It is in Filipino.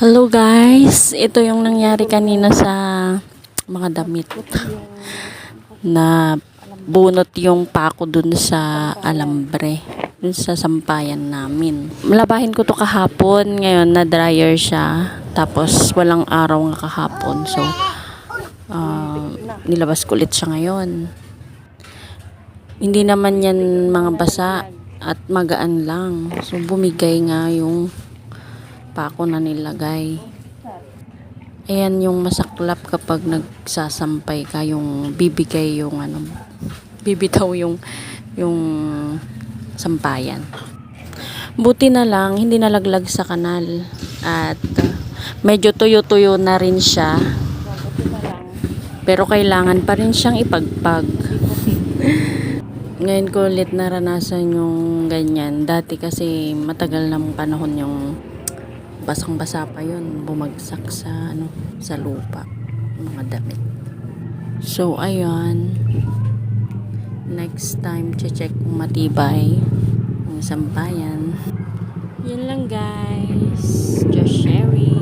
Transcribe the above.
Hello guys, ito yung nangyari kanina sa mga damit na bunot yung pako dun sa alambre, dun sa sampayan namin. Malabahin ko to kahapon, ngayon na dryer siya, tapos walang araw nga kahapon, so nilabas ko ulit siya ngayon. Hindi naman yan mga basa at magaan lang, so bumigay nga yung pako na nilagay. Ayan yung masaklap kapag nagsasampay ka, yung bibigay yung bibitaw yung sampayan. Buti na lang hindi nalaglag sa kanal at medyo tuyo-tuyo na rin siya, pero kailangan pa rin siyang ipagpag. Ngayon ko ulit naranasan yung ganyan. Dati kasi matagal namang panahon yung basang-basa pa yun, bumagsak sa lupa mga damit. So ayun, next time check kung matibay ang sampayan. Yun lang guys, just sharing.